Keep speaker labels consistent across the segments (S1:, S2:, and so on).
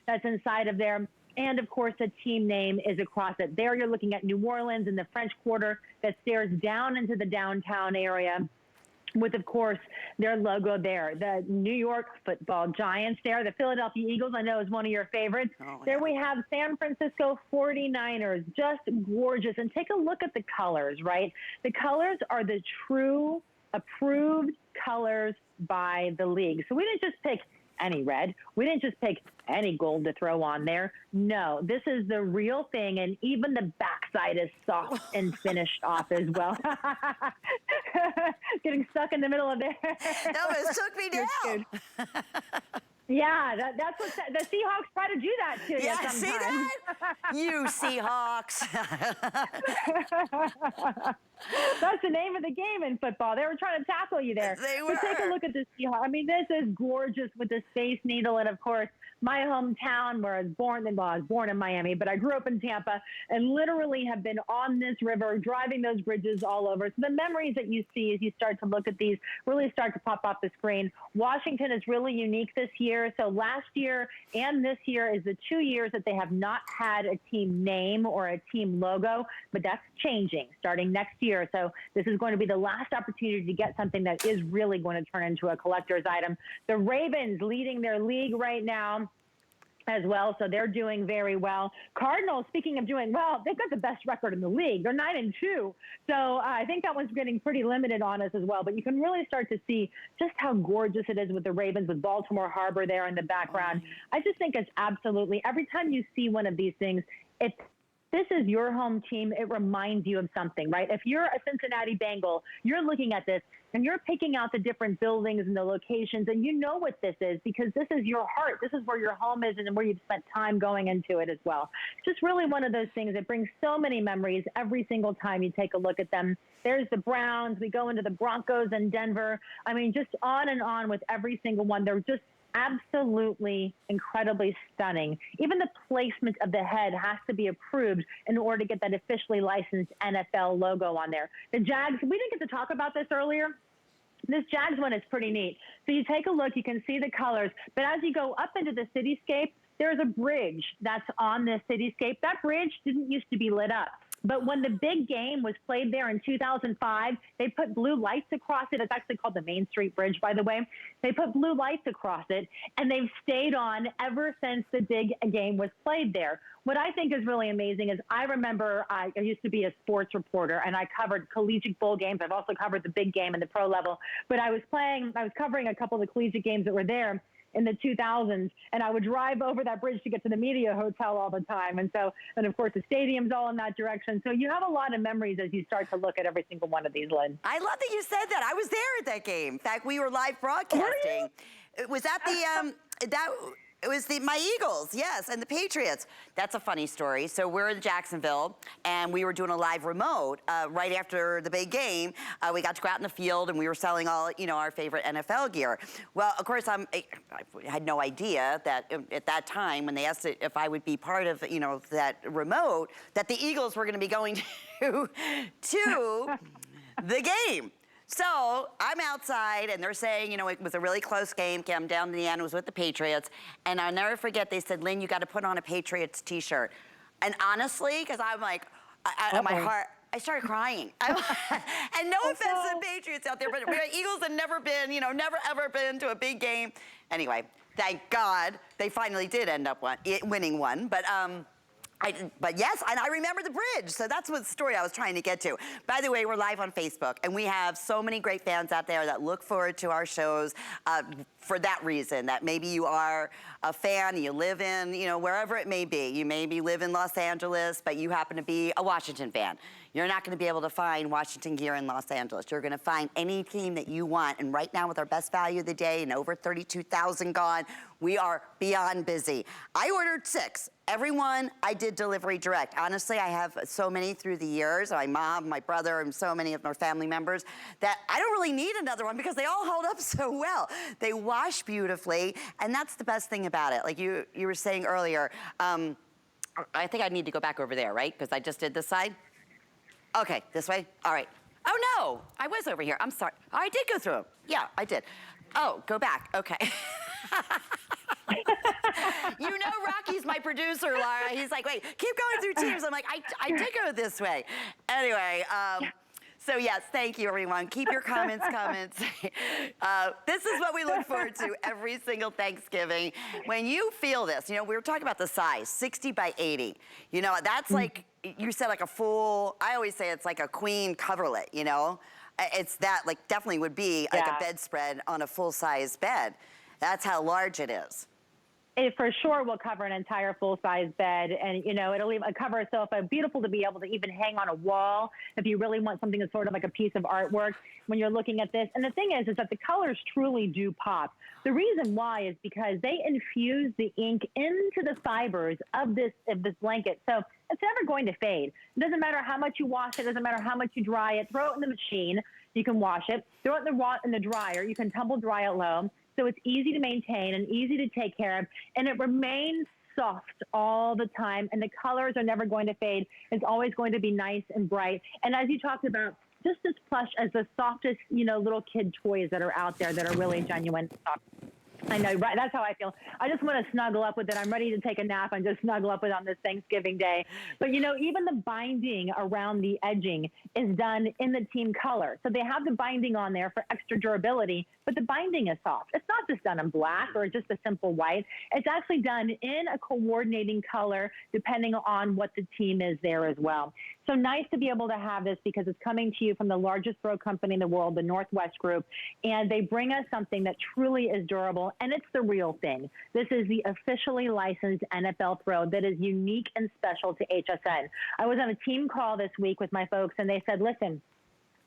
S1: that's inside of there. And of course, the team name is across it. There you're looking at New Orleans in the French Quarter that stares down into the downtown area, with, of course, their logo there. The New York Football Giants there. The Philadelphia Eagles, I know, is one of your favorites.
S2: Oh,
S1: there
S2: yeah.
S1: we have San Francisco 49ers. Just gorgeous. And take a look at the colors, right? The colors are the true approved colors by the league. So we didn't just pick any red. We didn't just pick any gold to throw on there. No, this is the real thing, and even the backside is soft and finished off as well. Getting stuck in the middle of there.
S2: No, it took me down.
S1: Yeah, that's what the Seahawks try to do that to you sometimes.
S2: See that? You Seahawks.
S1: That's the name of the game in football. They were trying to tackle you there.
S2: They were.
S1: But take a look at this Seahawks. I mean, this is gorgeous with the Space Needle, and of course, my hometown where I was born. Well, I was born in Miami, but I grew up in Tampa and literally have been on this river, driving those bridges all over. So the memories that you see as you start to look at these really start to pop off the screen. Washington is really unique this year. So last year and this year is the 2 years that they have not had a team name or a team logo, but that's changing starting next year. So this is going to be the last opportunity to get something that is really going to turn into a collector's item. The Ravens leading their league right now as well, so they're doing very well. Cardinals, speaking of doing well, they've got the best record in the league. They're 9-2, so I think that one's getting pretty limited on us as well. But you can really start to see just how gorgeous it is with the Ravens, with Baltimore Harbor there in the background. I just think it's absolutely, every time you see one of these things, this is your home team, it reminds you of something, right? If you're a Cincinnati Bengal, you're looking at this and you're picking out the different buildings and the locations, and you know what this is because this is your heart. This is where your home is and where you've spent time going into it as well. Just really one of those things that brings so many memories every single time you take a look at them. There's the Browns. We go into the Broncos and Denver. I mean, just on and on with every single one. They're just absolutely incredibly stunning. Even the placement of the head has to be approved in order to get that officially licensed NFL logo on there. The Jags, we didn't get to talk about this earlier. This Jags one is pretty neat. So you take a look, you can see the colors, but as you go up into the cityscape, there's a bridge that's on this cityscape. That bridge didn't used to be lit up. But when the big game was played there in 2005, they put blue lights across it. It's actually called the Main Street Bridge, by the way. They put blue lights across it, and they've stayed on ever since the big game was played there. What I think is really amazing is I remember I used to be a sports reporter, and I covered collegiate bowl games. I've also covered the big game and the pro level. But I was covering a couple of the collegiate games that were there in the 2000s, and I would drive over that bridge to get to the media hotel all the time. And of course, the stadium's all in that direction. So you have a lot of memories as you start to look at every single one of these, Lynn.
S2: I love that you said that. I was there at that game. In fact, we were live broadcasting. It was at the, it was my Eagles, yes, and the Patriots. That's a funny story. So we're in Jacksonville, and we were doing a live remote right after the big game. We got to go out in the field, and we were selling all, our favorite NFL gear. Well, of course, I had no idea that at that time, when they asked if I would be part of, that remote, that the Eagles were going to be going to the game. So I'm outside, and they're saying, it was a really close game. Came down to the end, it was with the Patriots. And I'll never forget, they said, Lynn, you got to put on a Patriots t-shirt. And honestly, because I'm like, my heart, I started crying. And no offense to the Patriots out there, but Eagles have never been, never ever been to a big game. Anyway, thank God they finally did end up winning one. But yes, and I remember the bridge, so that's what the story I was trying to get to. By the way, we're live on Facebook, and we have so many great fans out there that look forward to our shows for that reason, that maybe you are a fan, you live in, wherever it may be. You maybe live in Los Angeles, but you happen to be a Washington fan. You're not going to be able to find Washington gear in Los Angeles. You're going to find any team that you want. And right now, with our best value of the day and over 32,000 gone, we are beyond busy. I ordered 6. Everyone, I did delivery direct. Honestly, I have so many through the years, my mom, my brother, and so many of our family members, that I don't really need another one because they all hold up so well. They wash beautifully, and that's the best thing about it. Like you were saying earlier, I think I need to go back over there, right? Because I just did this side. Okay, this way? All right. Oh, no, I was over here. I'm sorry. Oh, I did go through them. Yeah, I did. Oh, go back. Okay. You know Rocky's my producer, Laura. He's like, wait, keep going through teams. I'm like, I did go this way. Anyway, so yes, thank you, everyone. Keep your comments coming. This is what we look forward to every single Thanksgiving. When you feel this, you know, we were talking about the size, 60 by 80. You know, that's like, you said like a full, I always say it's like a queen coverlet, you know? It's that, like, definitely would be like a bedspread on a full-size bed. That's how large it is.
S1: It for sure will cover an entire full-size bed, and you know it'll even cover a sofa. Beautiful to be able to even hang on a wall if you really want something that's sort of like a piece of artwork when you're looking at this. And the thing is that the colors truly do pop. The reason why is because they infuse the ink into the fibers of this blanket, so it's never going to fade. It doesn't matter how much you wash it. It doesn't matter how much you dry it. Throw it in the machine. You can wash it. Throw it in the dryer. You can tumble dry it low. So it's easy to maintain and easy to take care of, and it remains soft all the time, and the colors are never going to fade. It's always going to be nice and bright. And as you talked about, just as plush as the softest, you know, little kid toys that are out there that are really genuine soft. I know, right? That's how I feel. I just want to snuggle up with it. I'm ready to take a nap and just snuggle up with it on this Thanksgiving Day. But, you know, even the binding around the edging is done in the team color. So they have the binding on there for extra durability, but the binding is soft. It's not just done in black or just a simple white. It's actually done in a coordinating color depending on what the team is there as well. So nice to be able to have this because it's coming to you from the largest throw company in the world, the Northwest Group, and they bring us something that truly is durable, and it's the real thing. This is the officially licensed NFL throw that is unique and special to HSN. I was on a team call this week with my folks, and they said, listen,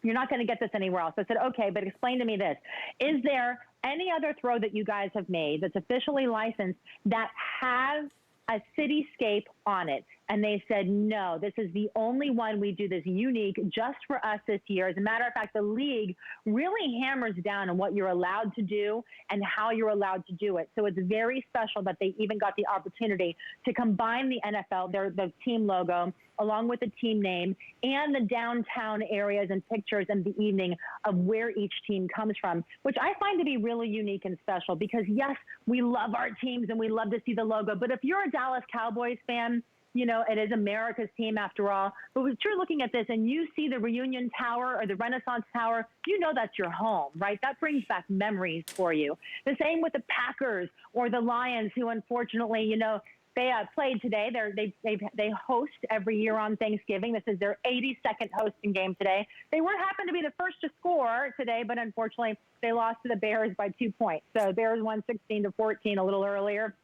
S1: you're not going to get this anywhere else. I said, okay, but explain to me this. Is there any other throw that you guys have made that's officially licensed that has a cityscape on it? And they said, no, this is the only one we do this unique just for us this year. As a matter of fact, the league really hammers down on what you're allowed to do and how you're allowed to do it. So it's very special that they even got the opportunity to combine the NFL, the team logo, along with the team name and the downtown areas and pictures in the evening of where each team comes from, which I find to be really unique and special because, yes, we love our teams and we love to see the logo. But if you're a Dallas Cowboys fan, you know, it is America's team after all. But if you're looking at this and you see the Reunion Tower or the Renaissance Tower, you know that's your home, right? That brings back memories for you. The same with the Packers or the Lions, who unfortunately, you know, they played today. They host every year on Thanksgiving. This is their 82nd hosting game today. They happened to be the first to score today, but unfortunately they lost to the Bears by 2 points. So Bears won 16-14 a little earlier.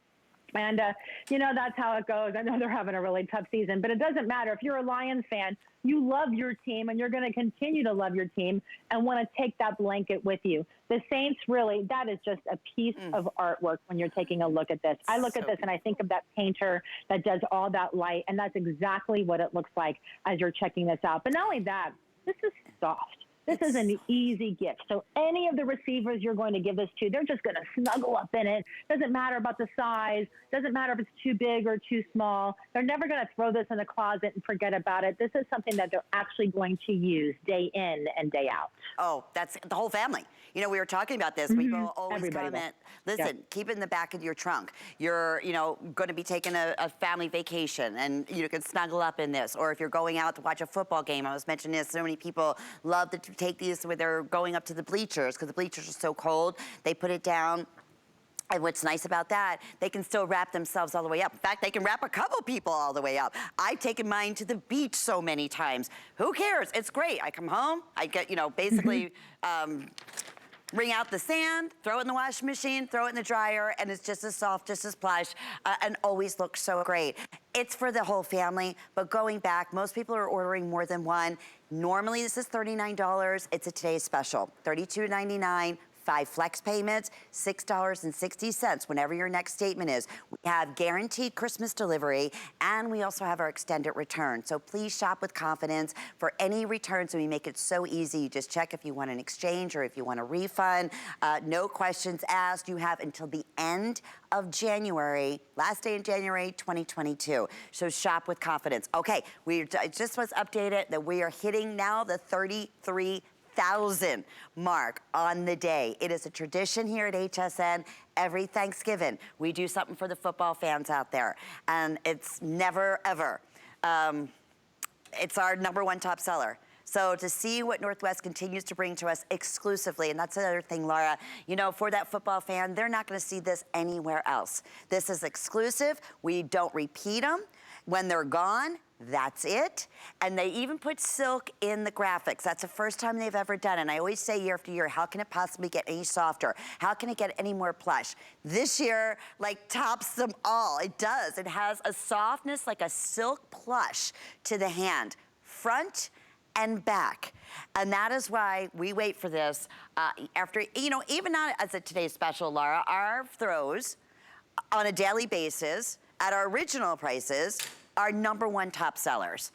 S1: And, you know, that's how it goes. I know they're having a really tough season, but it doesn't matter. If you're a Lions fan, you love your team, and you're going to continue to love your team and want to take that blanket with you. The Saints, really, that is just a piece of artwork when you're taking a look at this. I look at this and I think of that painter that does all that light, and that's exactly what it looks like as you're checking this out. But not only that, this is soft. This is an easy gift. So any of the receivers you're going to give this to, they're just going to snuggle up in it. Doesn't matter about the size. Doesn't matter if it's too big or too small. They're never going to throw this in the closet and forget about it. This is something that they're actually going to use day in and day out.
S2: Oh, that's the whole family. You know, we were talking about this. People always comment, listen, keep it in the back of your trunk. You're, you know, going to be taking a family vacation and you can snuggle up in this. Or if you're going out to watch a football game, I was mentioning this, so many people love to take these when they're going up to the bleachers because the bleachers are so cold. They put it down. And what's nice about that, they can still wrap themselves all the way up. In fact, they can wrap a couple people all the way up. I've taken mine to the beach so many times. Who cares? It's great. I come home, I get, you know, basically wring out the sand, throw it in the washing machine, throw it in the dryer, and it's just as soft, just as plush, and always looks so great. It's for the whole family, but going back, most people are ordering more than one. Normally, this is $39. It's a today's special, $32.99. 5 flex payments, $6.60 whenever your next statement is. We have guaranteed Christmas delivery, and we also have our extended return. So please shop with confidence for any returns. We make it so easy. You just check if you want an exchange or if you want a refund. No questions asked. You have until the end of January, last day in January 2022. So shop with confidence. Okay, I just was updated that we are hitting now the 33,000 1,000 mark on the day. It is a tradition here at HSN. Every Thanksgiving, we do something for the football fans out there. And it's never, ever. It's our #1 top seller. So to see what Northwest continues to bring to us exclusively, and that's another thing, Laura, you know, for that football fan, they're not gonna see this anywhere else. This is exclusive. We don't repeat them. When they're gone, that's it. And they even put silk in the graphics. That's the first time they've ever done it. And I always say year after year, how can it possibly get any softer? How can it get any more plush? This year, like, tops them all. It does. It has a softness like a silk plush to the hand, front and back. And that is why we wait for this after, you know, even not as a today's special, Laura, our throws on a daily basis at our original prices are #1 top sellers.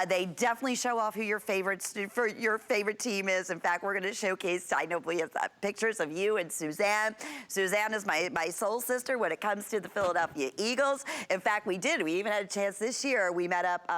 S2: They definitely show off who your favorite team is. In fact, we're gonna showcase, I know we have pictures of you and Suzanne. Suzanne is my soul sister when it comes to the Philadelphia Eagles. In fact, we even had a chance this year. We met up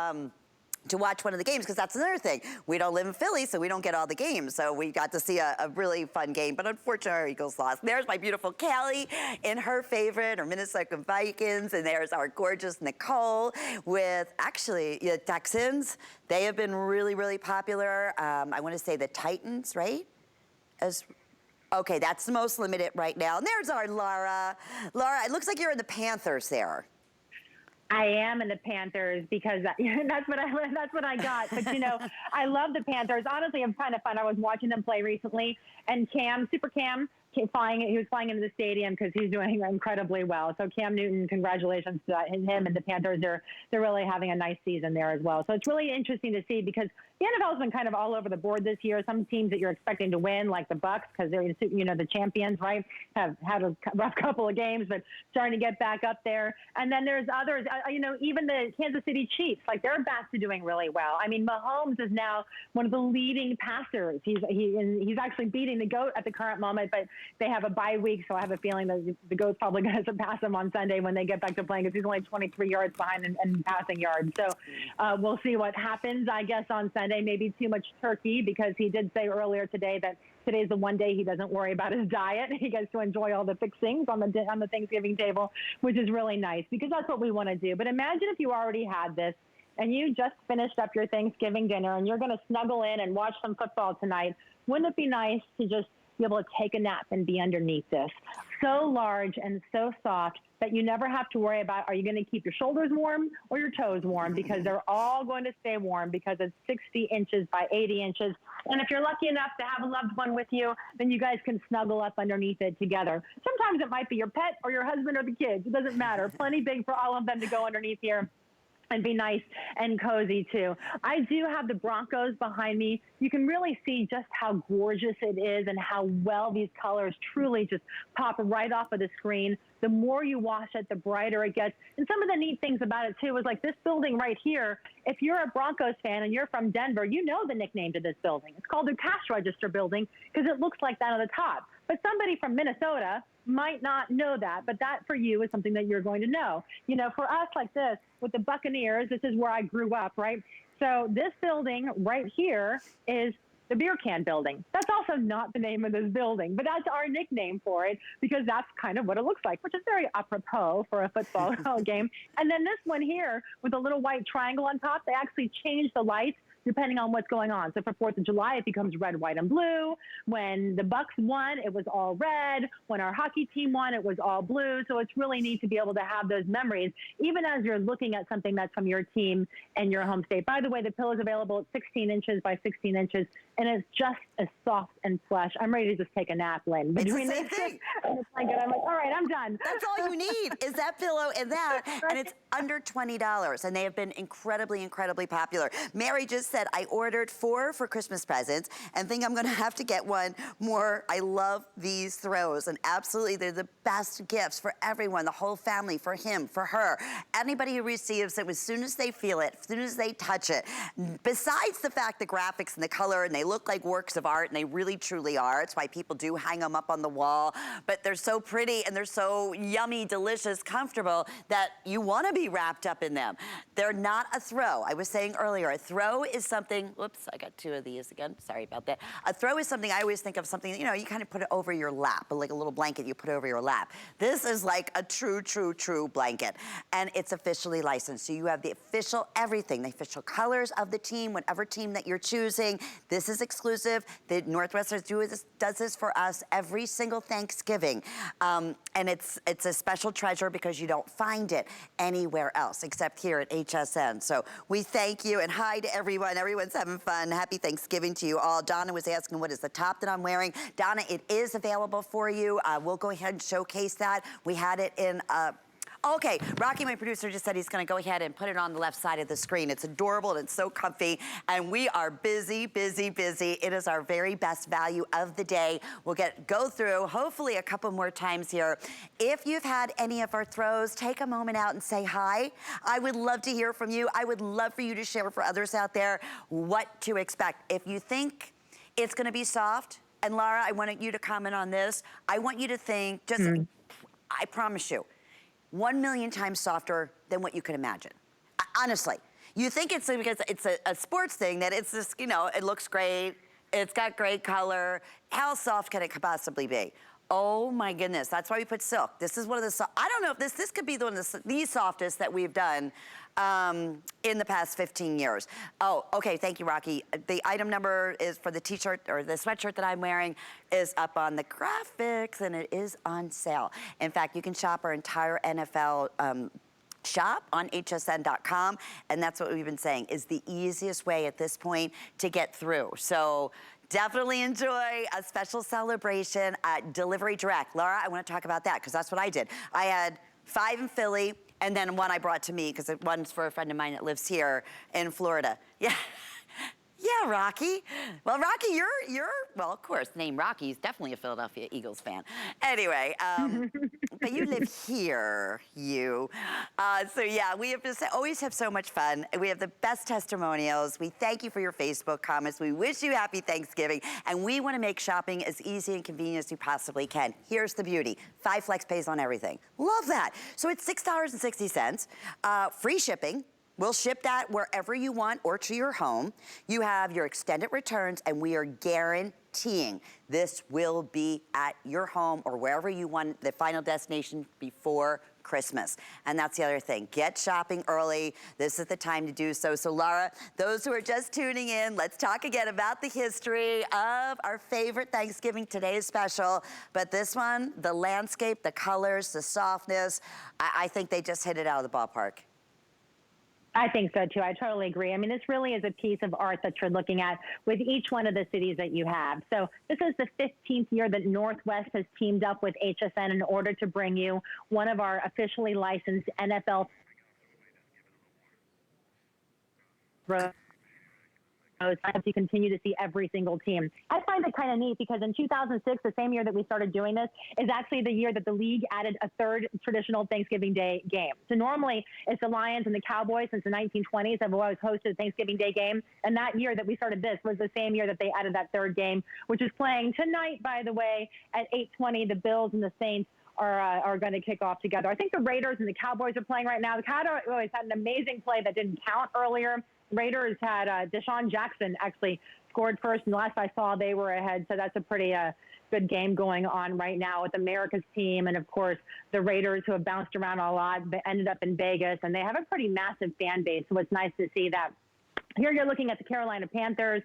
S2: to watch one of the games, because that's another thing. We don't live in Philly, so we don't get all the games. So we got to see a really fun game, but unfortunately our Eagles lost. There's my beautiful Callie in her favorite, or Minnesota Vikings, and there's our gorgeous Nicole with, actually, the Texans. They have been really, really popular. I want to say the Titans, right? Okay, that's the most limited right now. And there's our Laura. Laura, it looks like you're in the Panthers there.
S1: I am in the Panthers because that's what I got. But, you know, I love the Panthers. Honestly, it's kind of fun. I was watching them play recently, and Super Cam, he was flying into the stadium because he's doing incredibly well. So Cam Newton, congratulations to him, and the Panthers. They're really having a nice season there as well. So it's really interesting to see, because the NFL's been kind of all over the board this year. Some teams that you're expecting to win, like the Bucks, because they're, you know, the champions, right, have had a rough couple of games, but starting to get back up there. And then there's others, you know, even the Kansas City Chiefs, like, they're back to doing really well. I mean, Mahomes is now one of the leading passers. He's actually beating the GOAT at the current moment, but they have a bye week, so I have a feeling that the GOAT's probably going to surpass him on Sunday when they get back to playing, because he's only 23 yards behind in passing yards. So we'll see what happens, I guess, on Sunday. Maybe too much turkey, because he did say earlier today that today's the one day he doesn't worry about his diet. He gets to enjoy all the fixings on the Thanksgiving table, which is really nice, because that's what we want to do. But imagine if you already had this and you just finished up your Thanksgiving dinner and you're going to snuggle in and watch some football tonight. Wouldn't it be nice to just be able to take a nap and be underneath this? So large and so soft that you never have to worry about, are you going to keep your shoulders warm or your toes warm? Because they're all going to stay warm, because it's 60 inches by 80 inches. And if you're lucky enough to have a loved one with you, then you guys can snuggle up underneath it together. Sometimes it might be your pet or your husband or the kids. It doesn't matter. Plenty big for all of them to go underneath here and be nice and cozy too. I do have the Broncos behind me. You can really see just how gorgeous it is and how well these colors truly just pop right off of the screen. The more you wash it, the brighter it gets. And some of the neat things about it too is, like, this building right here, if you're a Broncos fan and you're from Denver, you know the nickname to this building. It's called the Cash Register Building, because it looks like that on the top. But somebody from Minnesota might not know that, but that for you is something that you're going to know. You know, for us, like this, with the Buccaneers, this is where I grew up, right? So this building right here is the beer can building. That's also not the name of this building, but that's our nickname for it, because that's kind of what it looks like, which is very apropos for a football game. And then this one here with a little white triangle on top, they actually changed the lights depending on what's going on. So for 4th of July, it becomes red, white, and blue. When the Bucks won, it was all red. When our hockey team won, it was all blue. So it's really neat to be able to have those memories, even as you're looking at something that's from your team and your home state. By the way, the pillow is available at 16 inches by 16 inches, and it's just as soft and plush. I'm ready to just take a nap, Lynn. Between
S2: it's the same thing.
S1: And the blanket, I'm like, all right, I'm done.
S2: That's all you need is that pillow and that, and it's under $20, and they have been incredibly, incredibly popular. Mary just said, I ordered 4 for Christmas presents and think I'm going to have to get one more. I love these throws, and absolutely they're the best gifts for everyone, the whole family, for him, for her. Anybody who receives it, as soon as they feel it, as soon as they touch it, besides the fact the graphics and the color, and they look like works of art, and they really truly are. It's why people do hang them up on the wall, but they're so pretty and they're so yummy, delicious, comfortable that you want to be wrapped up in them. They're not a throw. I was saying earlier, a throw is is something, whoops, I got two of these again, sorry about that. A throw is something, I always think of something, you know, you kind of put it over your lap, like a little blanket you put over your lap. This is like a true blanket. And it's officially licensed. So you have the official everything, the official colors of the team, whatever team that you're choosing. This is exclusive. The Northwestern does this for us every single Thanksgiving. And it's a special treasure because you don't find it anywhere else except here at HSN. So we thank you, and hi to everyone. Everyone's having fun. Happy Thanksgiving to you all. Donna was asking what is the top that I'm wearing. Donna, it is available for you. We'll go ahead and showcase that. We had it in okay, Rocky, my producer, just said he's gonna go ahead and put it on the left side of the screen. It's adorable and it's so comfy, and we are busy. It is our very best value of the day. We'll go through, hopefully a couple more times here. If you've had any of our throws, take a moment out and say hi. I would love to hear from you. I would love for you to share for others out there what to expect. If you think it's gonna be soft, and Laura, I wanted you to comment on this. I want you to think, I promise you, 1 million times softer than what you can imagine. Honestly, you think it's because it's a sports thing that it's just, you know, it looks great, it's got great color. How soft can it possibly be? Oh my goodness, that's why we put silk. This is one of the, I don't know if this could be one of the softest that we've done in the past 15 years. Oh, okay, thank you, Rocky. The item number is for the t-shirt or the sweatshirt that I'm wearing is up on the graphics, and it is on sale. In fact, you can shop our entire NFL shop on hsn.com, and that's what we've been saying is the easiest way at this point to get through. So definitely enjoy a special celebration at Delivery Direct. Laura, I want to talk about that because that's what I did. I had 5 in Philly, and then one I brought to me because one's for a friend of mine that lives here in Florida. Yeah. Yeah, Rocky. Well, Rocky, you're well, of course, name Rocky is definitely a Philadelphia Eagles fan. Anyway, but you live here, you. So yeah, we have just always have so much fun. We have the best testimonials. We thank you for your Facebook comments. We wish you happy Thanksgiving, and we want to make shopping as easy and convenient as you possibly can. Here's the beauty: 5 flex pays on everything. Love that. So it's $6.60, free shipping. We'll ship that wherever you want or to your home. You have your extended returns, and we are guaranteeing this will be at your home or wherever you want the final destination before Christmas. And that's the other thing. Get shopping early. This is the time to do so. So Laura, those who are just tuning in, let's talk again about the history of our favorite Thanksgiving Today's special. But this one, the landscape, the colors, the softness, I think they just hit it out of the ballpark.
S1: I think so too. I totally agree. I mean, this really is a piece of art that you're looking at with each one of the cities that you have. So this is the 15th year that Northwest has teamed up with HSN in order to bring you one of our officially licensed NFL as you continue to see every single team. I find it kind of neat because in 2006, the same year that we started doing this, is actually the year that the league added a third traditional Thanksgiving Day game. So normally it's the Lions and the Cowboys since the 1920s have always hosted a Thanksgiving Day game. And that year that we started this was the same year that they added that third game, which is playing tonight, by the way, at 8:20. The Bills and the Saints are going to kick off together. I think the Raiders and the Cowboys are playing right now. The Cowboys had an amazing play that didn't count earlier. Raiders had Deshaun Jackson actually scored first, and last I saw they were ahead. So that's a pretty good game going on right now with America's team, and of course the Raiders, who have bounced around a lot, ended up in Vegas, and they have a pretty massive fan base. So it's nice to see that. Here you're looking at the Carolina Panthers.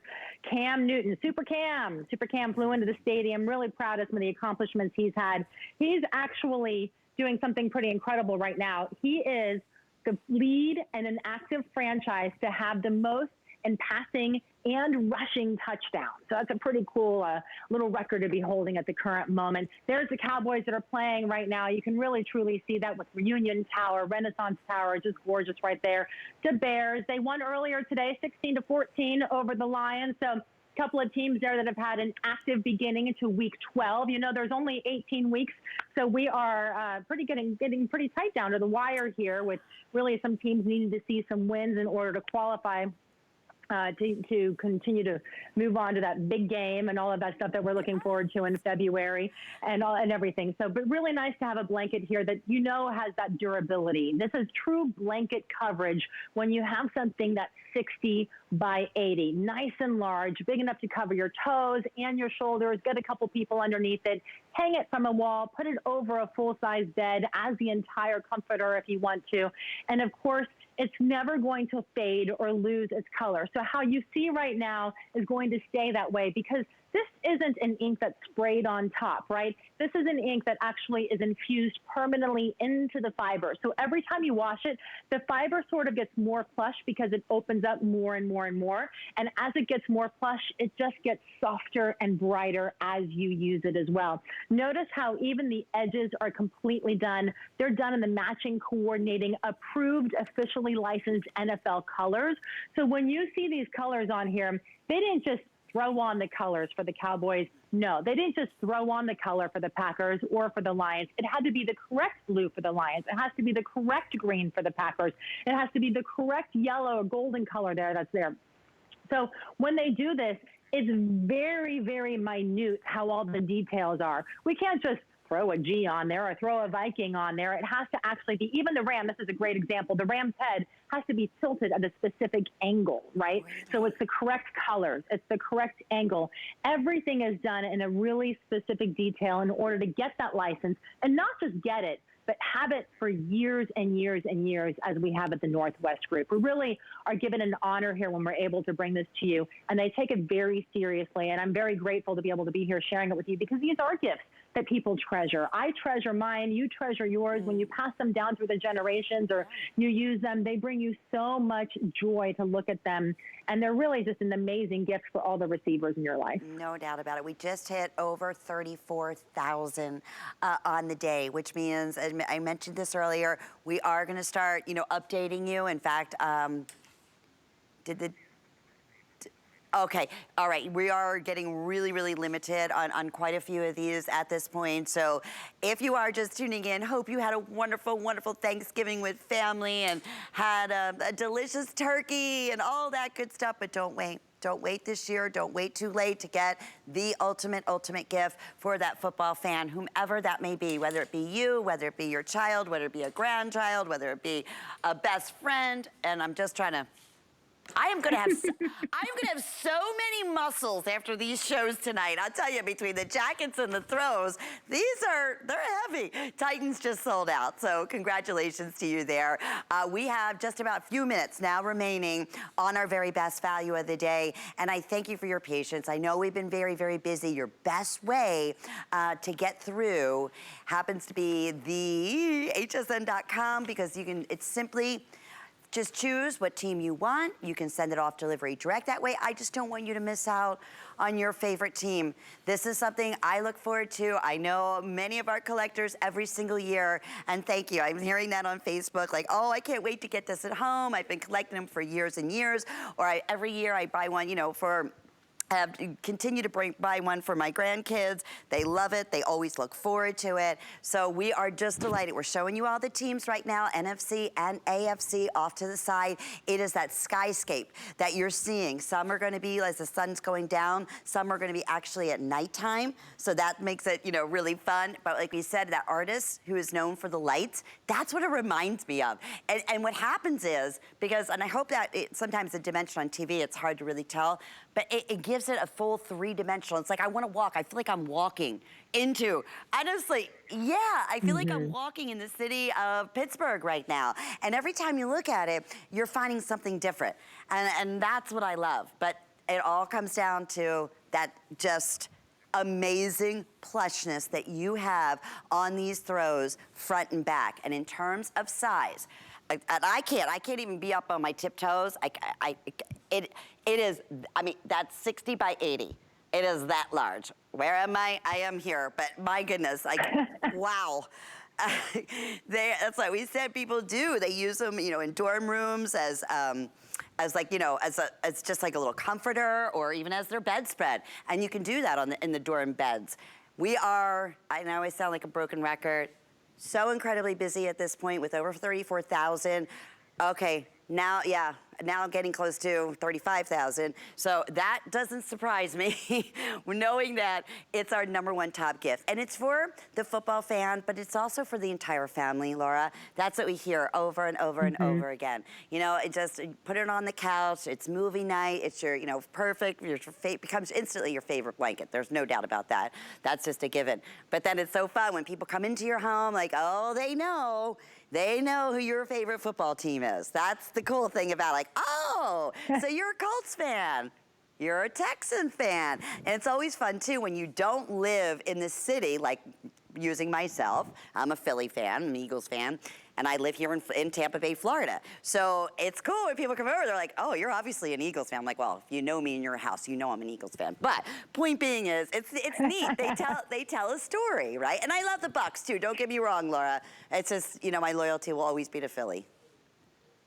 S1: Cam Newton, Super Cam flew into the stadium. Really proud of some of the accomplishments he's had. He's actually doing something pretty incredible right now. He is the lead in an active franchise to have the most in passing and rushing touchdowns. So that's a pretty cool little record to be holding at the current moment. There's the Cowboys that are playing right now. You can really, truly see that with Reunion Tower, Renaissance Tower, just gorgeous right there. The Bears, they won earlier today, 16-14 over the Lions. So couple of teams there that have had an active beginning into week 12. You know, there's only 18 weeks, so we are getting pretty tight down to the wire here, with really some teams needing to see some wins in order to qualify to continue to move on to that big game and all of that stuff that we're looking forward to in February and everything. So, but really nice to have a blanket here that has that durability. This is true blanket coverage when you have something that's 60 by 80, nice and large, big enough to cover your toes and your shoulders, get a couple people underneath it, hang it from a wall, put it over a full-size bed as the entire comforter if you want to. And of course, it's never going to fade or lose its color. So how you see right now is going to stay that way because this isn't an ink that's sprayed on top, right? This is an ink that actually is infused permanently into the fiber. So every time you wash it, the fiber sort of gets more plush because it opens up more and more and more. And as it gets more plush, it just gets softer and brighter as you use it as well. Notice how even the edges are completely done. They're done in the matching, coordinating, approved, officially licensed NFL colors. So when you see these colors on here, they didn't just throw on the colors for the Cowboys. No, they didn't just throw on the color for the Packers or for the Lions. It had to be the correct blue for the Lions. It has to be the correct green for the Packers. It has to be the correct yellow or golden color that's there. So when they do this, it's very, very minute how all the details are. We can't just throw a G on there or throw a Viking on there. It has to actually be, even the Ram, this is a great example, the Ram's head has to be tilted at a specific angle, right? So it's the correct colors, it's the correct angle. Everything is done in a really specific detail in order to get that license, and not just get it, but have it for years and years and years as we have at the Northwest Group. We really are given an honor here when we're able to bring this to you, and they take it very seriously, and I'm very grateful to be able to be here sharing it with you because these are gifts that people treasure. I treasure mine, you treasure yours. When you pass them down through the generations or you use them, they bring you so much joy to look at them. And they're really just an amazing gift for all the receivers in your life.
S2: No doubt about it. We just hit over 34,000 on the day, which means, I mentioned this earlier, we are gonna start, updating you. In fact, okay, all right. We are getting really, really limited on quite a few of these at this point. So if you are just tuning in, hope you had a wonderful, wonderful Thanksgiving with family and had a delicious turkey and all that good stuff, but don't wait. Don't wait this year. Don't wait too late to get the ultimate, ultimate gift for that football fan, whomever that may be, whether it be you, whether it be your child, whether it be a grandchild, whether it be a best friend. And I'm just trying to, I am gonna have so many muscles after these shows tonight. I'll tell you, between the jackets and the throws, they're heavy. Titans just sold out, so congratulations to you there. We have just about a few minutes now remaining on our very best value of the day, and I thank you for your patience. I know we've been very, very busy. Your best way to get through happens to be the hsn.com, because it's simply just choose what team you want. You can send it off delivery direct that way. I just don't want you to miss out on your favorite team. This is something I look forward to. I know many of our collectors every single year, and thank you. I'm hearing that on Facebook, like, oh, I can't wait to get this at home. I've been collecting them for years and years, or every year I buy one, for continue to buy one for my grandkids. They love it. They always look forward to it. So we are just delighted. We're showing you all the teams right now, NFC and AFC off to the side. It is that skyscape that you're seeing. Some are going to be as the sun's going down. Some are going to be actually at nighttime. So that makes it, really fun. But like we said, that artist who is known for the lights, that's what it reminds me of. And what happens is, and I hope that sometimes the dimension on TV, it's hard to really tell, but it gives it a full three-dimensional. It's like I want to walk. I feel like I'm walking into, honestly, yeah, I feel like I'm walking in the city of Pittsburgh right now. And every time you look at it, you're finding something different. And that's what I love. But it all comes down to that just amazing plushness that you have on these throws front and back. And in terms of size, and I can't even be up on my tiptoes. It is, that's 60 by 80. It is that large. Where am I? I am here, but my goodness, wow. That's what we said people do. They use them, in dorm rooms as just like a little comforter, or even as their bedspread. And you can do that in the dorm beds. We are, I know I sound like a broken record, so incredibly busy at this point with over 34,000. Okay, now, yeah, now getting close to 35,000. So that doesn't surprise me, knowing that it's our #1 top gift. And it's for the football fan, but it's also for the entire family, Laura. That's what we hear over and over and over again. You know, it just, put it on the couch, it's movie night, it's your, you know, perfect, becomes instantly your favorite blanket. There's no doubt about that. That's just a given. But then it's so fun when people come into your home, like, oh, they know who your favorite football team is. That's the cool thing about, like, oh, so you're a Colts fan. You're a Texan fan. And it's always fun too when you don't live in the city, like using myself. I'm a Philly fan, an Eagles fan, and I live here in Tampa Bay, Florida. So it's cool when people come over, they're like, oh, you're obviously an Eagles fan. I'm like, well, if you know me in your house, you know I'm an Eagles fan. But point being is, it's neat. They tell a story, right? And I love the Bucks too, don't get me wrong, Laura. It's just, you know, my loyalty will always be to Philly.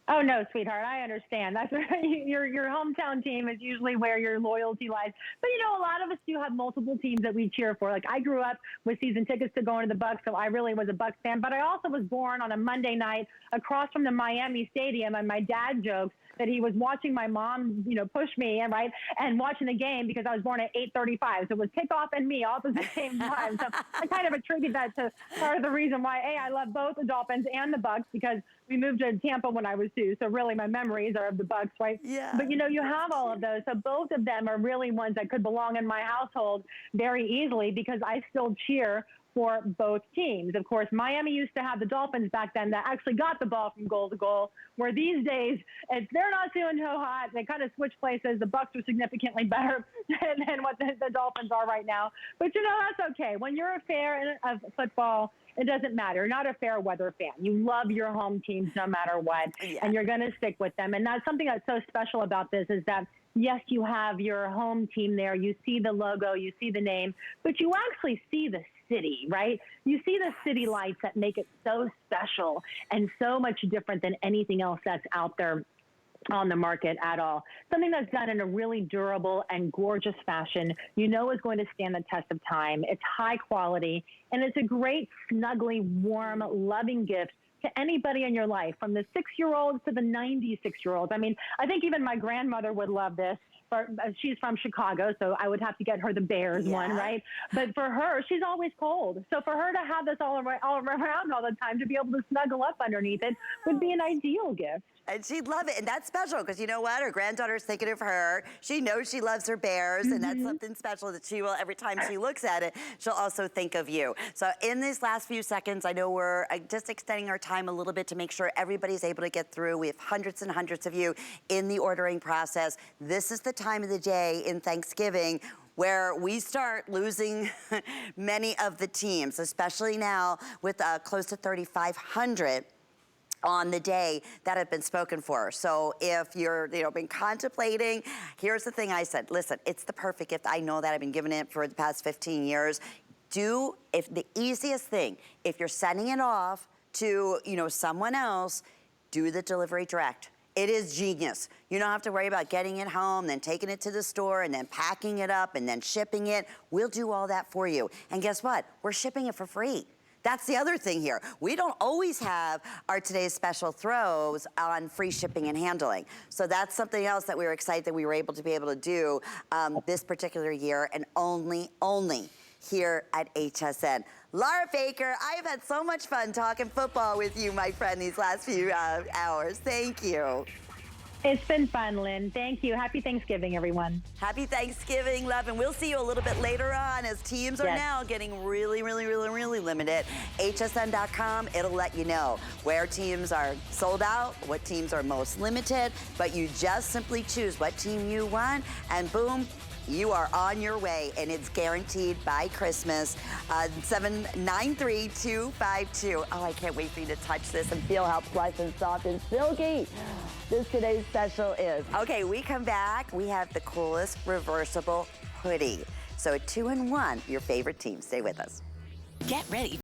S1: Oh, no, sweetheart, I understand. That's right. Your hometown team is usually where your loyalty lies. But, you know, a lot of us do have multiple teams that we cheer for. Like, I grew up with season tickets to going to the Bucs, so I really was a Bucs fan. But I also was born on a Monday night across from the Miami Stadium, and my dad jokes that he was watching my mom, you know, push me, and right, and watching the game because I was born at 8:35. So it was kickoff and me all at the same time. So I kind of attribute that to part of the reason why, I love both the Dolphins and the Bucs, because we moved to Tampa when I was 2. So really my memories are of the Bucs, right?
S2: Yeah.
S1: But, you know, you have all of those. So both of them are really ones that could belong in my household very easily, because I still cheer for both teams. Of course, Miami used to have the Dolphins back then that actually got the ball from goal to goal, where these days they're not doing so hot. They kind of switch places. The Bucs are significantly better than what the Dolphins are right now. But, you know, that's okay. When you're a fan of football, it doesn't matter. You're not a fair weather fan. You love your home teams no matter what, and you're going to stick with them. And that's something that's so special about this, is that yes, you have your home team there. You see the logo, you see the name, but you actually see the city, right? You see the city lights that make it so special and so much different than anything else that's out there on the market at all. Something that's done in a really durable and gorgeous fashion, you know, is going to stand the test of time. It's high quality, and it's a great, snuggly, warm, loving gift to anybody in your life, from the 6-year-olds to the 96-year-olds. I mean, I think even my grandmother would love this. She's from Chicago, so I would have to get her the Bears one, right? But for her, she's always cold. So for her to have this all around all the time, to be able to snuggle up underneath it, would be an ideal gift.
S2: And she'd love it, and that's special, because you know what? Her granddaughter's thinking of her. She knows she loves her Bears, and that's something special that she will, every time she looks at it, she'll also think of you. So in these last few seconds, I know we're just extending our time a little bit to make sure everybody's able to get through. We have hundreds and hundreds of you in the ordering process. This is the time of the day in Thanksgiving where we start losing many of the teams, especially now with close to 3,500 on the day that have been spoken for. So if you're, you know, been contemplating, here's the thing I said, listen, it's the perfect gift. I know that I've been giving it for the past 15 years. If the easiest thing, if you're sending it off to, you know, someone else, do the delivery direct. It is genius. You don't have to worry about getting it home, then taking it to the store, and then packing it up, and then shipping it. We'll do all that for you. And guess what? We're shipping it for free. That's the other thing here. We don't always have our today's special throws on free shipping and handling. So that's something else that we were excited that we were able to do this particular year, and only here at HSN. Laura Baker, I have had so much fun talking football with you, my friend, these last few hours. Thank you.
S1: It's been fun, Lynn. Thank you. Happy Thanksgiving, everyone.
S2: Happy Thanksgiving, love, and we'll see you a little bit later on as teams are now getting really limited. HSN.com, it'll let you know where teams are sold out, what teams are most limited, but you just simply choose what team you want, and boom, you are on your way, and it's guaranteed by Christmas. 793-252. Oh, I can't wait for you to touch this and feel how plush and soft and silky this today's special is. Okay, we come back. We have the coolest reversible hoodie. So a 2-in-1, your favorite team. Stay with us.
S3: Get ready